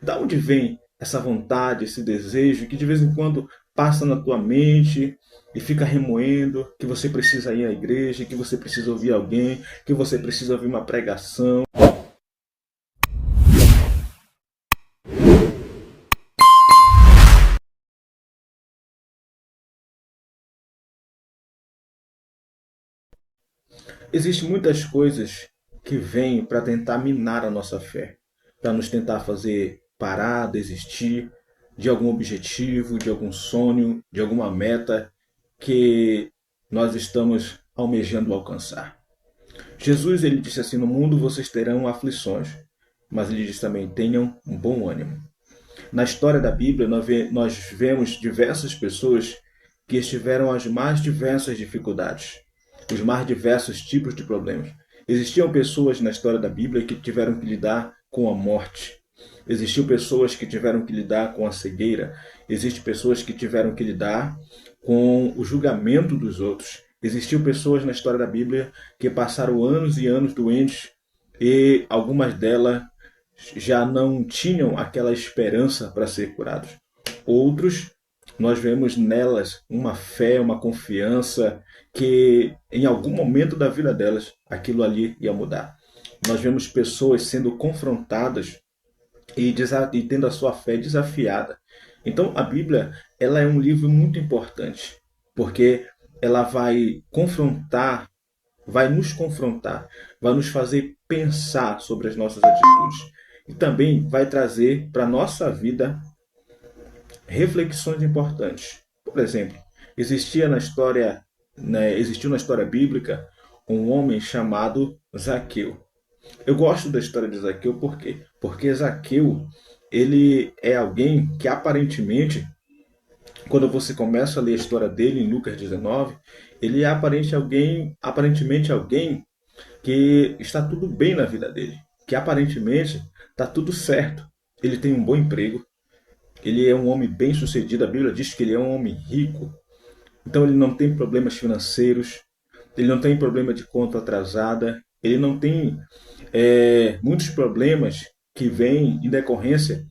Da onde vem essa vontade, esse desejo que de vez em quando passa na tua mente e fica remoendo que você precisa ir à igreja, que você precisa ouvir alguém, que você precisa ouvir uma pregação? Existem muitas coisas que vêm para tentar minar a nossa fé, para nos tentar fazer parar, desistir de algum objetivo, de algum sonho, de alguma meta que nós estamos almejando alcançar. Jesus ele disse assim: no mundo vocês terão aflições, mas ele diz também: tenham um bom ânimo. Na história da Bíblia, nós vemos diversas pessoas que estiveram às mais diversas dificuldades, os mais diversos tipos de problemas. Existiam pessoas na história da Bíblia que tiveram que lidar com a morte. Existiam pessoas que tiveram que lidar com a cegueira. Existem pessoas que tiveram que lidar com o julgamento dos outros. Existiam pessoas na história da Bíblia que passaram anos e anos doentes e algumas delas já não tinham aquela esperança para ser curados. Outros, nós vemos nelas uma fé, uma confiança que em algum momento da vida delas aquilo ali ia mudar. Nós vemos pessoas sendo confrontadas e tendo a sua fé desafiada. Então a Bíblia ela é um livro muito importante porque ela vai nos fazer pensar sobre as nossas atitudes e também vai trazer para a nossa vida reflexões importantes. Por exemplo, existiu na história bíblica um homem chamado Zaqueu. Eu gosto da história de Zaqueu por quê? Porque Zaqueu ele é alguém que quando você começa a ler a história dele em Lucas 19, ele é aparentemente alguém que está tudo bem na vida dele, que aparentemente está tudo certo. Ele tem um bom emprego, ele é um homem bem sucedido, a Bíblia diz que ele é um homem rico, então ele não tem problemas financeiros, ele não tem problema de conta atrasada, ele não tem muitos problemas que vêm em decorrência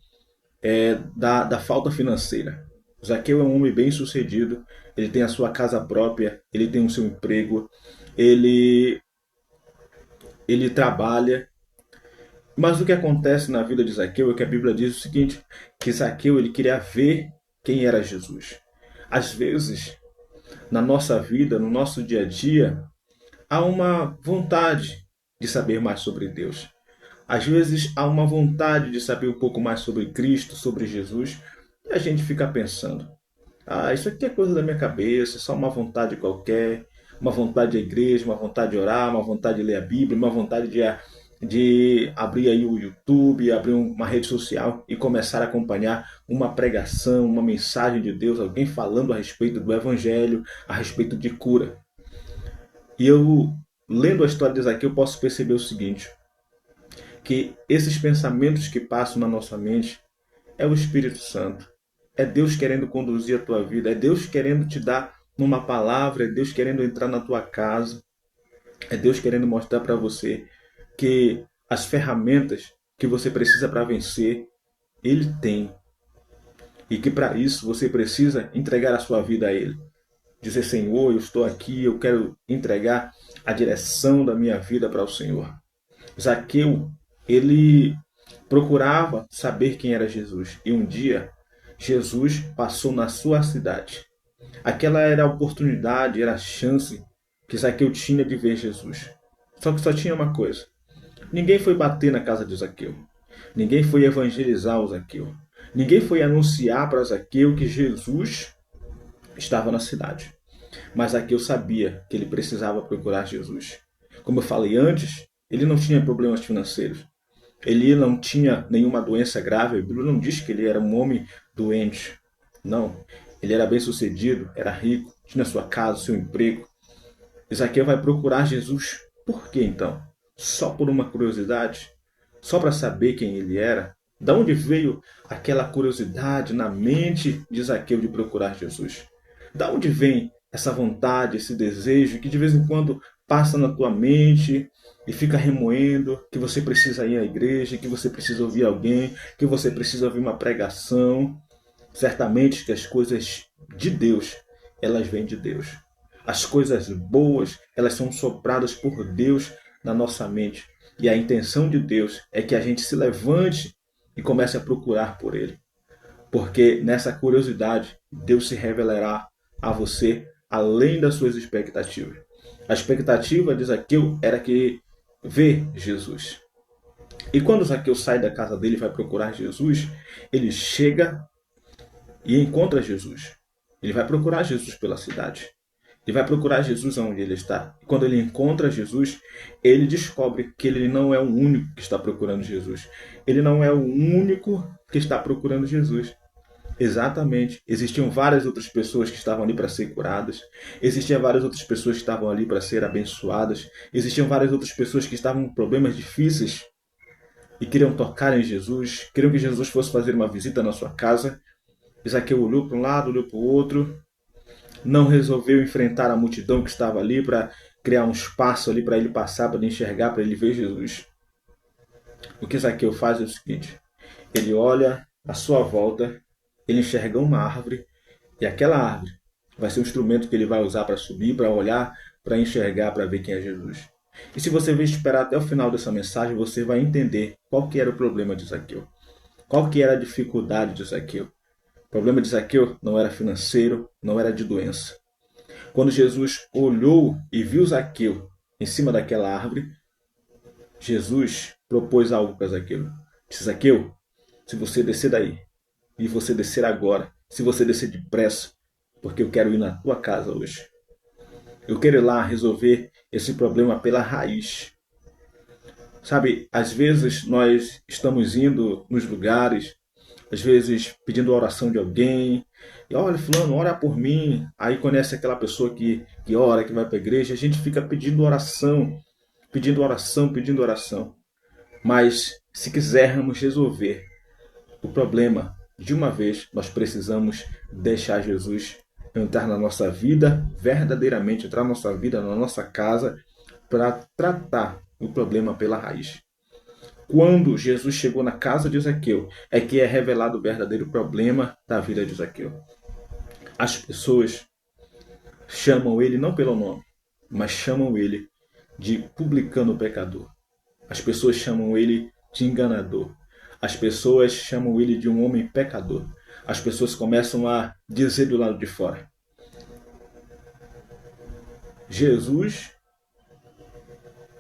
da falta financeira. Zaqueu é um homem bem sucedido, ele tem a sua casa própria, ele tem o seu emprego, ele, ele trabalha. Mas o que acontece na vida de Zaqueu é que a Bíblia diz o seguinte, que Zaqueu ele queria ver quem era Jesus. Às vezes, na nossa vida, no nosso dia a dia, há uma vontade de saber mais sobre Deus. Às vezes há uma vontade de saber um pouco mais sobre Cristo, sobre Jesus, e a gente fica pensando: ah, isso aqui é coisa da minha cabeça, é só uma vontade qualquer, uma vontade de igreja, uma vontade de orar, uma vontade de ler a Bíblia, uma vontade de abrir aí o YouTube, abrir uma rede social e começar a acompanhar uma pregação, uma mensagem de Deus, alguém falando a respeito do Evangelho, a respeito de cura. E eu, lendo a história de Zaqueu, posso perceber o seguinte, que esses pensamentos que passam na nossa mente é o Espírito Santo. É Deus querendo conduzir a tua vida, é Deus querendo te dar uma palavra, é Deus querendo entrar na tua casa, é Deus querendo mostrar para você que as ferramentas que você precisa para vencer, Ele tem. E que para isso você precisa entregar a sua vida a Ele. Dizer: Senhor, eu estou aqui, eu quero entregar a direção da minha vida para o Senhor. Zaqueu, ele procurava saber quem era Jesus. E um dia, Jesus passou na sua cidade. Aquela era a oportunidade, era a chance que Zaqueu tinha de ver Jesus. Só que só tinha uma coisa. Ninguém foi bater na casa de Zaqueu. Ninguém foi evangelizar o Zaqueu. Ninguém foi anunciar para Zaqueu que Jesus estava na cidade. Mas Zaqueu sabia que ele precisava procurar Jesus. Como eu falei antes, ele não tinha problemas financeiros. Ele não tinha nenhuma doença grave. A Bíblia não diz que ele era um homem doente. Não. Ele era bem sucedido, era rico, tinha sua casa, seu emprego. Zaqueu vai procurar Jesus. Por que então? Só por uma curiosidade? Só para saber quem ele era? Da onde veio aquela curiosidade na mente de Zaqueu de procurar Jesus? Da onde vem essa vontade, esse desejo que de vez em quando passa na tua mente e fica remoendo que você precisa ir à igreja, que você precisa ouvir alguém, que você precisa ouvir uma pregação, certamente que as coisas de Deus, elas vêm de Deus. As coisas boas, elas são sopradas por Deus na nossa mente. E a intenção de Deus é que a gente se levante e comece a procurar por Ele. Porque nessa curiosidade, Deus se revelará a você além das suas expectativas. A expectativa de Zaqueu era que ver Jesus. E quando Zaqueu sai da casa dele e vai procurar Jesus, ele chega e encontra Jesus. Ele vai procurar Jesus pela cidade. Ele vai procurar Jesus onde ele está. E quando ele encontra Jesus, ele descobre que ele não é o único que está procurando Jesus. Ele não é o único que está procurando Jesus. Exatamente. Existiam várias outras pessoas que estavam ali para ser curadas. Existiam várias outras pessoas que estavam ali para ser abençoadas. Existiam várias outras pessoas que estavam com problemas difíceis e queriam tocar em Jesus. Queriam que Jesus fosse fazer uma visita na sua casa. Zaqueu olhou para um lado, olhou para o outro. Não resolveu enfrentar a multidão que estava ali para criar um espaço ali para ele passar, para ele enxergar, para ele ver Jesus. O que Zaqueu faz é o seguinte: ele olha à sua volta, ele enxerga uma árvore, e aquela árvore vai ser um instrumento que ele vai usar para subir, para olhar, para enxergar, para ver quem é Jesus. E se você esperar até o final dessa mensagem, você vai entender qual que era o problema de Zaqueu. Qual que era a dificuldade de Zaqueu. O problema de Zaqueu não era financeiro, não era de doença. Quando Jesus olhou e viu Zaqueu em cima daquela árvore, Jesus propôs algo para Zaqueu. Disse: Zaqueu, se você descer daí, e você descer agora, se você descer depressa, porque eu quero ir na tua casa hoje. Eu quero ir lá resolver esse problema pela raiz. Sabe, às vezes nós estamos indo nos lugares, às vezes pedindo a oração de alguém, e olha, fulano, ora por mim. Aí conhece aquela pessoa que ora, que vai para a igreja, a gente fica pedindo oração, pedindo oração, pedindo oração. Mas se quisermos resolver o problema de uma vez, nós precisamos deixar Jesus entrar na nossa vida, verdadeiramente entrar na nossa vida, na nossa casa, para tratar o problema pela raiz. Quando Jesus chegou na casa de Zaqueu, é que é revelado o verdadeiro problema da vida de Zaqueu. As pessoas chamam ele não pelo nome, mas chamam ele de publicano pecador. As pessoas chamam ele de enganador. As pessoas chamam ele de um homem pecador. As pessoas começam a dizer do lado de fora: Jesus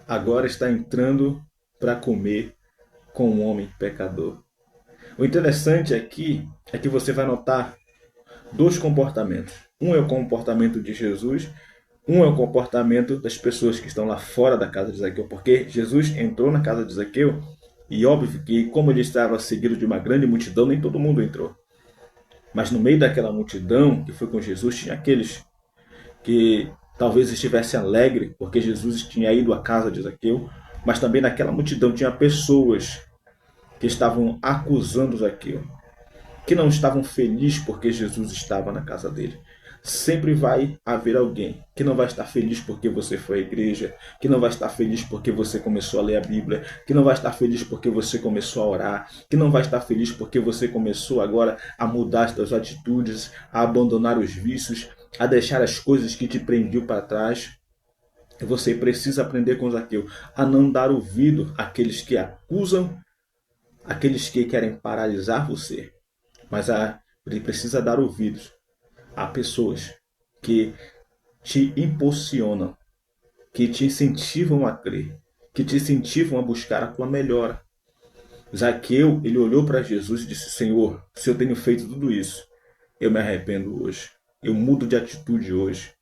agora está entrando para comer com um homem pecador. O interessante aqui é que você vai notar dois comportamentos. Um é o comportamento de Jesus, um é o comportamento das pessoas que estão lá fora da casa de Zaqueu, porque Jesus entrou na casa de Zaqueu e óbvio que, como ele estava seguido de uma grande multidão, nem todo mundo entrou. Mas no meio daquela multidão que foi com Jesus, tinha aqueles que talvez estivessem alegres porque Jesus tinha ido à casa de Zaqueu, mas também naquela multidão tinha pessoas que estavam acusando Zaqueu, que não estavam felizes porque Jesus estava na casa dele. Sempre vai haver alguém que não vai estar feliz porque você foi à igreja, que não vai estar feliz porque você começou a ler a Bíblia, que não vai estar feliz porque você começou a orar, que não vai estar feliz porque você começou agora a mudar as suas atitudes, a abandonar os vícios, a deixar as coisas que te prendiam para trás. Você precisa aprender com Zaqueu a não dar ouvido àqueles que acusam, àqueles que querem paralisar você, mas ele precisa dar ouvidos a pessoas que te impulsionam, que te incentivam a crer, que te incentivam a buscar a tua melhora. Zaqueu, ele olhou para Jesus e disse: Senhor, se eu tenho feito tudo isso, eu me arrependo hoje. Eu mudo de atitude hoje.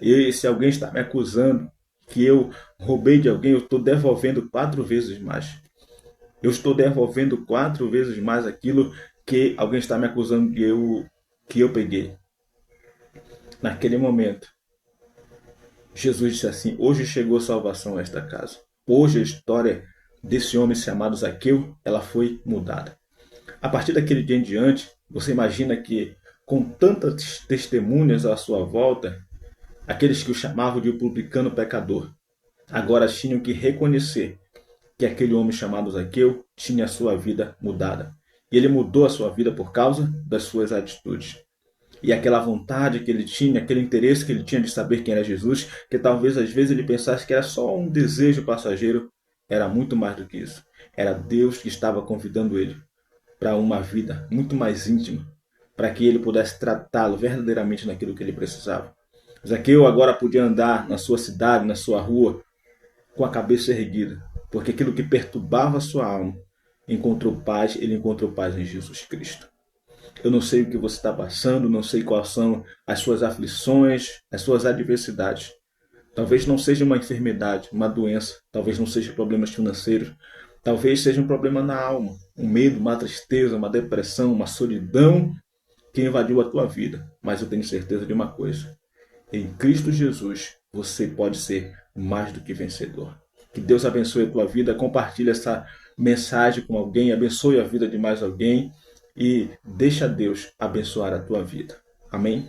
E se alguém está me acusando que eu roubei de alguém, eu estou devolvendo 4 vezes mais. Eu estou devolvendo 4 vezes mais aquilo que alguém está me acusando que eu peguei. Naquele momento, Jesus disse assim: hoje chegou salvação a esta casa. Hoje a história desse homem chamado Zaqueu, ela foi mudada. A partir daquele dia em diante, você imagina que com tantas testemunhas à sua volta, aqueles que o chamavam de publicano pecador, agora tinham que reconhecer que aquele homem chamado Zaqueu tinha a sua vida mudada. E ele mudou a sua vida por causa das suas atitudes. E aquela vontade que ele tinha, aquele interesse que ele tinha de saber quem era Jesus, que talvez às vezes ele pensasse que era só um desejo passageiro, era muito mais do que isso. Era Deus que estava convidando ele para uma vida muito mais íntima, para que ele pudesse tratá-lo verdadeiramente naquilo que ele precisava. Zaqueu agora podia andar na sua cidade, na sua rua, com a cabeça erguida, porque aquilo que perturbava a sua alma encontrou paz, ele encontrou paz em Jesus Cristo. Eu não sei o que você está passando, não sei quais são as suas aflições, as suas adversidades. Talvez não seja uma enfermidade, uma doença, talvez não seja problemas financeiros, talvez seja um problema na alma, um medo, uma tristeza, uma depressão, uma solidão que invadiu a tua vida. Mas eu tenho certeza de uma coisa: em Cristo Jesus você pode ser mais do que vencedor. Que Deus abençoe a tua vida, compartilhe essa mensagem com alguém, abençoe a vida de mais alguém e deixa Deus abençoar a tua vida. Amém?